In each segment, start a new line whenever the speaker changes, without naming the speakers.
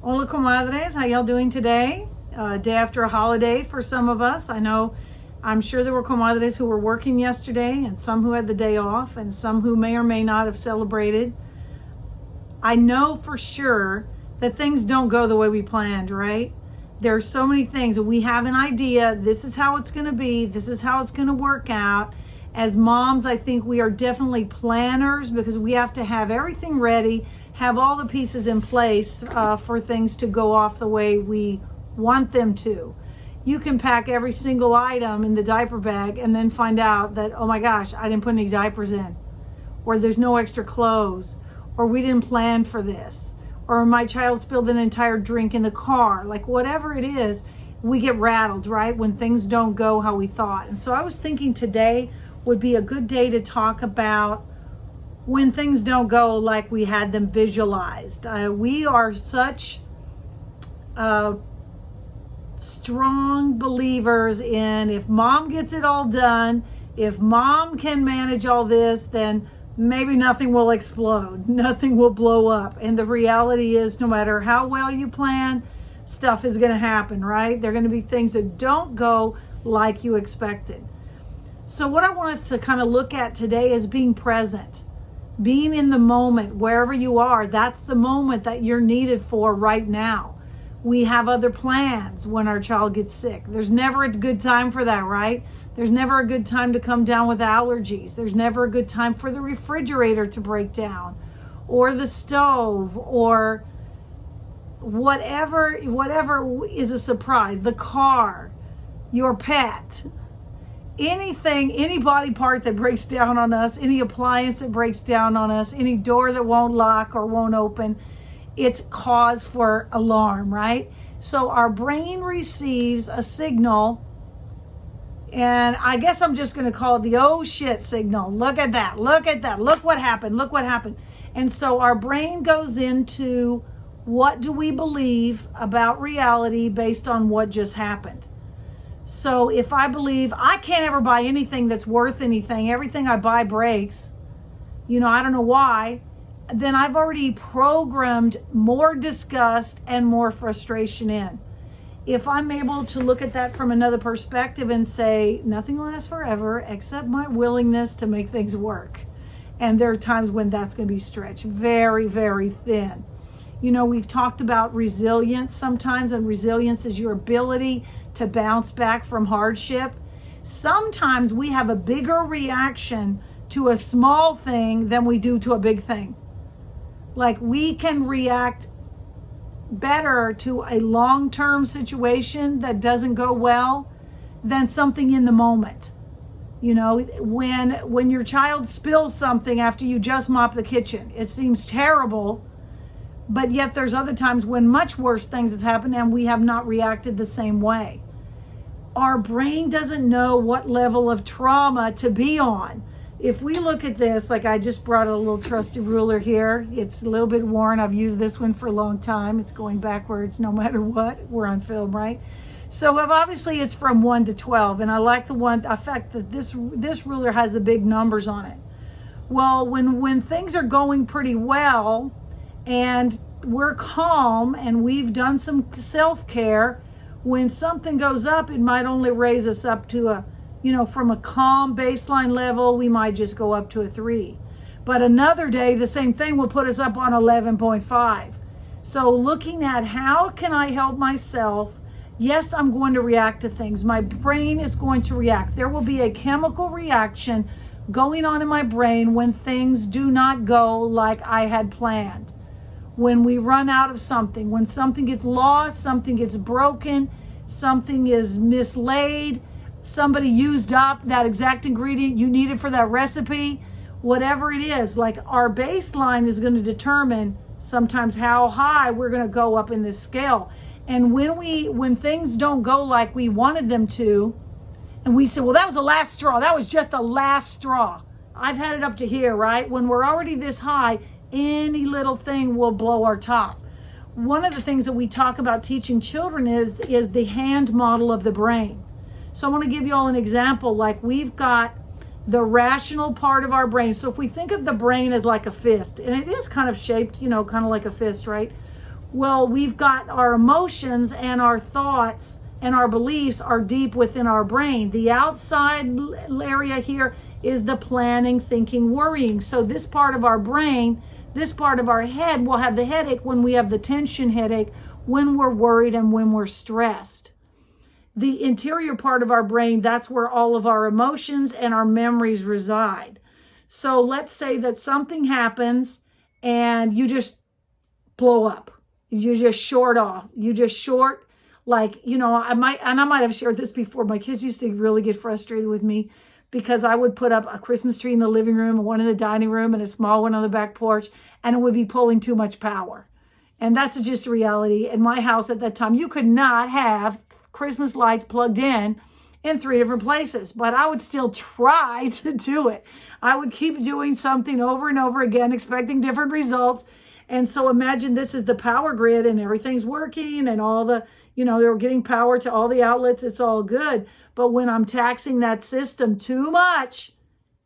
Hola, comadres. How y'all doing today? Day after a holiday for some of us. I'm sure there were comadres who were working yesterday and some who had the day off and some who may or may not have celebrated. I know for sure that things don't go the way we planned, right? There are so many things. We have an idea. This is how it's going to be. This is how it's going to work out. As moms, I think we are definitely planners because we have to have everything ready, have all the pieces in place for things to go off the way we want them to. You can pack every single item in the diaper bag and then find out that, oh my gosh, I didn't put any diapers in, or there's no extra clothes, or we didn't plan for this, or my child spilled an entire drink in the car. Like whatever it is, we get rattled, right? When things don't go how we thought. And so I was thinking today would be a good day to talk about when things don't go like we had them visualized. We are such strong believers in if mom gets it all done, if mom can manage all this, then maybe nothing will explode, nothing will blow up. And the reality is no matter how well you plan, stuff is going to happen, right? There are going to be things that don't go like you expected. So what I want us to kind of look at today is being present, being in the moment, wherever you are. That's the moment that you're needed for right now. We have other plans when our child gets sick. There's never a good time for that, right? There's never a good time to come down with allergies. There's never a good time for the refrigerator to break down, or the stove, or whatever is a surprise, the car, your pet. Anything, any body part that breaks down on us, any appliance that breaks down on us, any door that won't lock or won't open, it's cause for alarm, right? So our brain receives a signal, and I guess I'm just going to call it the oh shit signal. Look at that, look at that, look what happened, look what happened. And so our brain goes into what do we believe about reality based on what just happened. So if I believe I can't ever buy anything that's worth anything, everything I buy breaks, I don't know why, then I've already programmed more disgust and more frustration in. If I'm able to look at that from another perspective and say, nothing lasts forever except my willingness to make things work. And there are times when that's going to be stretched very, very thin. We've talked about resilience sometimes, and resilience is your ability to bounce back from hardship. Sometimes we have a bigger reaction to a small thing than we do to a big thing. Like we can react better to a long-term situation that doesn't go well than something in the moment. When your child spills something after you just mop the kitchen, it seems terrible, but yet there's other times when much worse things have happened and we have not reacted the same way. Our brain doesn't know what level of trauma to be on. If we look at this, like I just brought a little trusty ruler here. It's a little bit worn. I've used this one for a long time. It's going backwards no matter what. We're on film, right? So obviously it's from 1 to 12. And I like the fact that this ruler has the big numbers on it. Well, when things are going pretty well and we're calm and we've done some self-care, when something goes up, it might only raise us up to from a calm baseline level, we might just go up to a 3. But another day, the same thing will put us up on 11.5. So looking at how can I help myself? Yes, I'm going to react to things. My brain is going to react. There will be a chemical reaction going on in my brain when things do not go like I had planned. When we run out of something, when something gets lost, something gets broken, something is mislaid, somebody used up that exact ingredient you needed for that recipe, whatever it is, like our baseline is going to determine sometimes how high we're going to go up in this scale. And when things don't go like we wanted them to, and we say, well, that was the last straw. That was just the last straw. I've had it up to here, right? When we're already this high, any little thing will blow our top. One of the things that we talk about teaching children is the hand model of the brain. So I want to give you all an example. Like we've got the rational part of our brain. So if we think of the brain as like a fist, and it is kind of shaped, kind of like a fist, right? Well, we've got our emotions and our thoughts and our beliefs are deep within our brain. The outside area here is the planning, thinking, worrying. So this part of our brain, this part of our head will have the headache when we have the tension headache, when we're worried and when we're stressed. The interior part of our brain, that's where all of our emotions and our memories reside. So let's say that something happens and you just blow up. You just short off. You just short, like, I might have shared this before. My kids used to really get frustrated with me because I would put up a Christmas tree in the living room, one in the dining room, and a small one on the back porch, and it would be pulling too much power. And that's just a reality. In my house at that time, you could not have Christmas lights plugged in 3 different places, but I would still try to do it. I would keep doing something over and over again, expecting different results. And so imagine this is the power grid and everything's working and all the, they're getting power to all the outlets. It's all good. But when I'm taxing that system too much,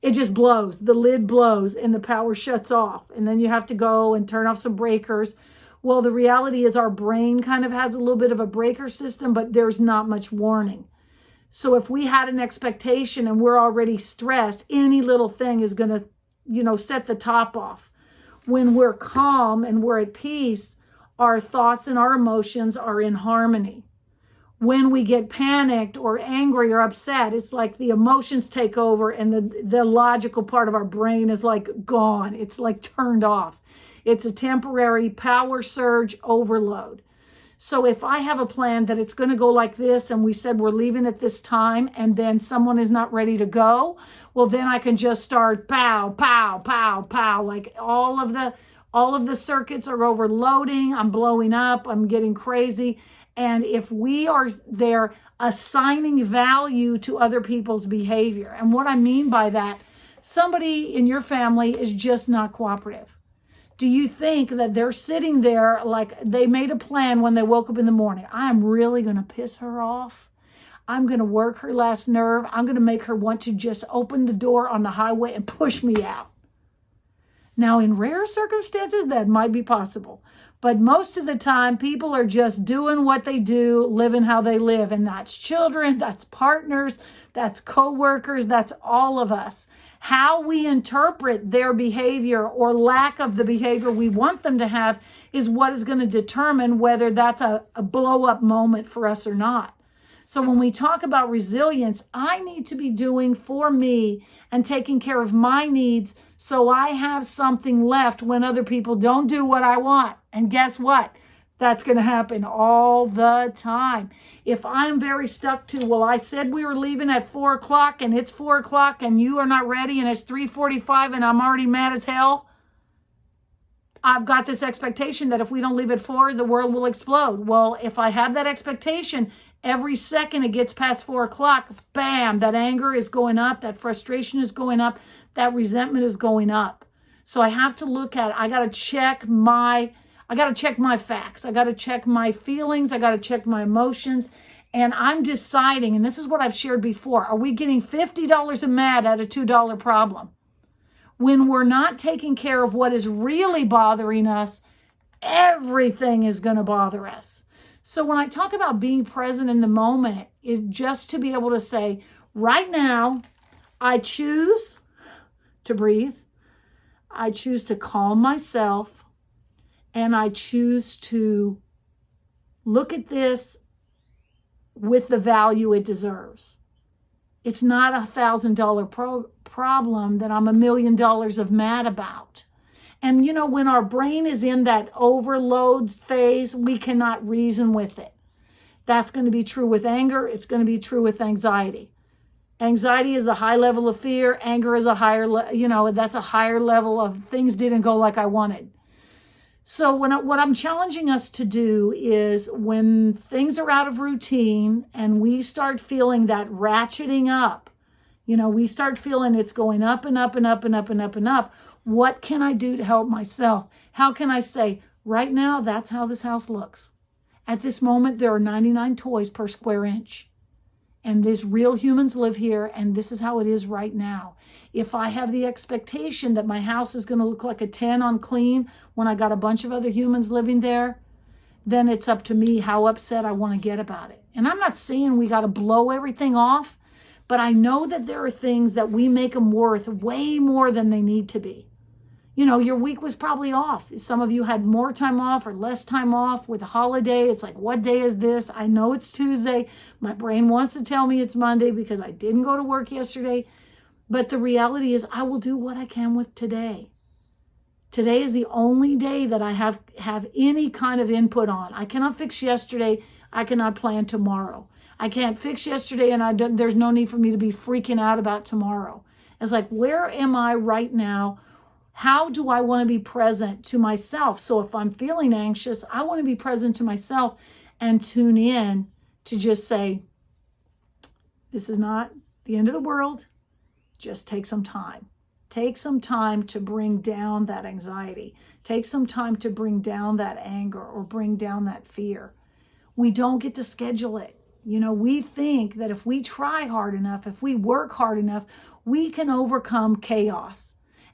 it just blows. The lid blows and the power shuts off. And then you have to go and turn off some breakers. Well, the reality is our brain kind of has a little bit of a breaker system, but there's not much warning. So if we had an expectation and we're already stressed, any little thing is going to, set the top off. When we're calm and we're at peace, our thoughts and our emotions are in harmony. When we get panicked or angry or upset, it's like the emotions take over and the logical part of our brain is like gone. It's like turned off. It's a temporary power surge overload. So if I have a plan that it's going to go like this and we said we're leaving at this time and then someone is not ready to go, well, then I can just start pow, pow, pow, pow. Like all of the circuits are overloading. I'm blowing up. I'm getting crazy. And if we are there assigning value to other people's behavior, and what I mean by that, somebody in your family is just not cooperative. Do you think that they're sitting there like they made a plan when they woke up in the morning? I'm really going to piss her off. I'm going to work her last nerve. I'm going to make her want to just open the door on the highway and push me out. Now, in rare circumstances, that might be possible. But most of the time, people are just doing what they do, living how they live. And that's children, that's partners, that's coworkers, that's all of us. How we interpret their behavior or lack of the behavior we want them to have is what is going to determine whether that's a blow-up moment for us or not. So when we talk about resilience, I need to be doing for me and taking care of my needs so I have something left when other people don't do what I want. And guess what? That's going to happen all the time. If I'm very stuck to, well, I said we were leaving at 4 o'clock and it's 4 o'clock and you are not ready and it's 3:45 and I'm already mad as hell. I've got this expectation that if we don't leave at 4, the world will explode. Well, if I have that expectation, every second it gets past 4 o'clock, bam, that anger is going up, that frustration is going up, that resentment is going up. So I have to look at it. I got to check my facts. I got to check my feelings. I got to check my emotions. And I'm deciding, and this is what I've shared before, are we getting $50 of mad at a $2 problem? When we're not taking care of what is really bothering us, everything is going to bother us. So when I talk about being present in the moment, is just to be able to say, right now, I choose to breathe. I choose to calm myself. And I choose to look at this with the value it deserves. It's not $1,000 problem that I'm $1 million of mad about. And when our brain is in that overload phase, we cannot reason with it. That's going to be true with anger. It's going to be true with anxiety. Anxiety is a high level of fear. Anger is a higher, that's a higher level of things didn't go like I wanted. So what I'm challenging us to do is when things are out of routine and we start feeling that ratcheting up, we start feeling it's going up and up and up and up and up and up. What can I do to help myself? How can I say, right now, that's how this house looks. At this moment, there are 99 toys per square inch. And these real humans live here, and this is how it is right now. If I have the expectation that my house is going to look like a 10 on clean when I got a bunch of other humans living there, then it's up to me how upset I want to get about it. And I'm not saying we got to blow everything off, but I know that there are things that we make them worth way more than they need to be. You know, your week was probably off. Some of you had more time off or less time off with a holiday. It's like, what day is this? I know it's Tuesday. My brain wants to tell me it's Monday because I didn't go to work yesterday. But the reality is I will do what I can with today. Today is the only day that I have any kind of input on. I cannot fix yesterday. I cannot plan tomorrow. I can't fix yesterday, and there's no need for me to be freaking out about tomorrow. It's like, where am I right now? How do I want to be present to myself? So if I'm feeling anxious, I want to be present to myself and tune in to just say, this is not the end of the world. Just take some time. Take some time to bring down that anxiety. Take some time to bring down that anger or bring down that fear. We don't get to schedule it. You know, we think that if we try hard enough, if we work hard enough, we can overcome chaos.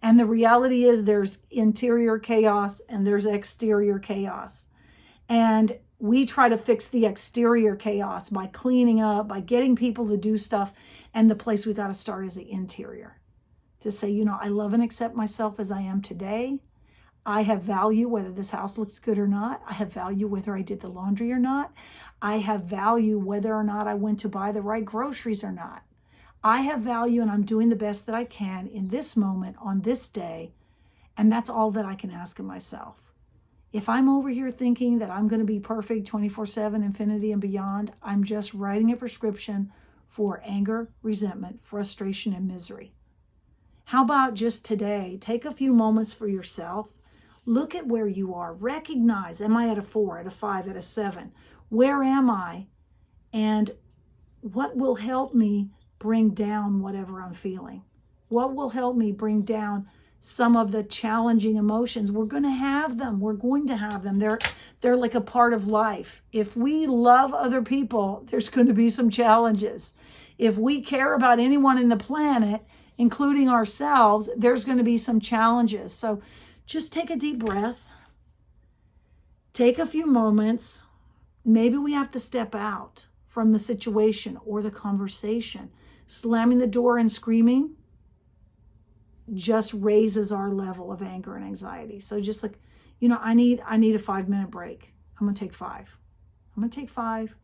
And the reality is there's interior chaos and there's exterior chaos. And we try to fix the exterior chaos by cleaning up, by getting people to do stuff. And the place we got to start is the interior. To say, you know, I love and accept myself as I am today. I have value whether this house looks good or not. I have value whether I did the laundry or not. I have value whether or not I went to buy the right groceries or not. I have value and I'm doing the best that I can in this moment on this day. And that's all that I can ask of myself. If I'm over here thinking that I'm going to be perfect 24/7, infinity and beyond, I'm just writing a prescription for anger, resentment, frustration, and misery. How about just today, take a few moments for yourself. Look at where you are. Recognize, am I at a 4, at a 5, at a 7? Where am I? And what will help me bring down whatever I'm feeling? What will help me bring down some of the challenging emotions? We're going to have them. We're going to have them. They're like a part of life. If we love other people, there's going to be some challenges. If we care about anyone in the planet, including ourselves, there's going to be some challenges. So just take a deep breath. Take a few moments. Maybe we have to step out from the situation or the conversation. Slamming the door and screaming just raises our level of anger and anxiety. So just like, you know, I need a 5-minute break. I'm going to take 5. I'm going to take 5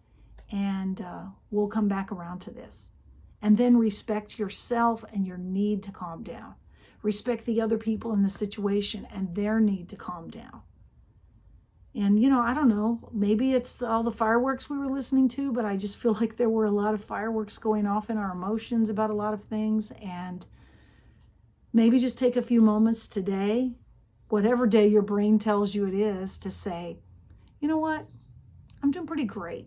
and we'll come back around to this. And then respect yourself and your need to calm down. Respect the other people in the situation and their need to calm down. And, you know, I don't know, maybe it's all the fireworks we were listening to, but I just feel like there were a lot of fireworks going off in our emotions about a lot of things. And maybe just take a few moments today, whatever day your brain tells you it is, to say, you know what, I'm doing pretty great.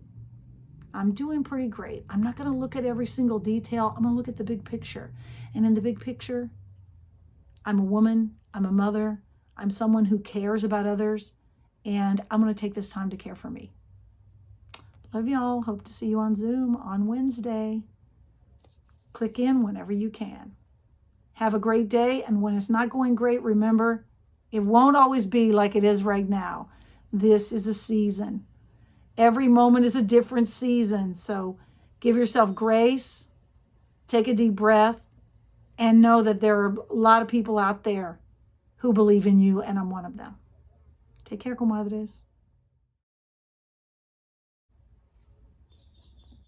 I'm doing pretty great. I'm not going to look at every single detail. I'm going to look at the big picture. And in the big picture, I'm a woman. I'm a mother. I'm someone who cares about others. And I'm going to take this time to care for me. Love y'all. Hope to see you on Zoom on Wednesday. Click in whenever you can. Have a great day. And when it's not going great, remember, it won't always be like it is right now. This is a season. Every moment is a different season. So give yourself grace, take a deep breath, and know that there are a lot of people out there who believe in you, and I'm one of them. Take care, comadres.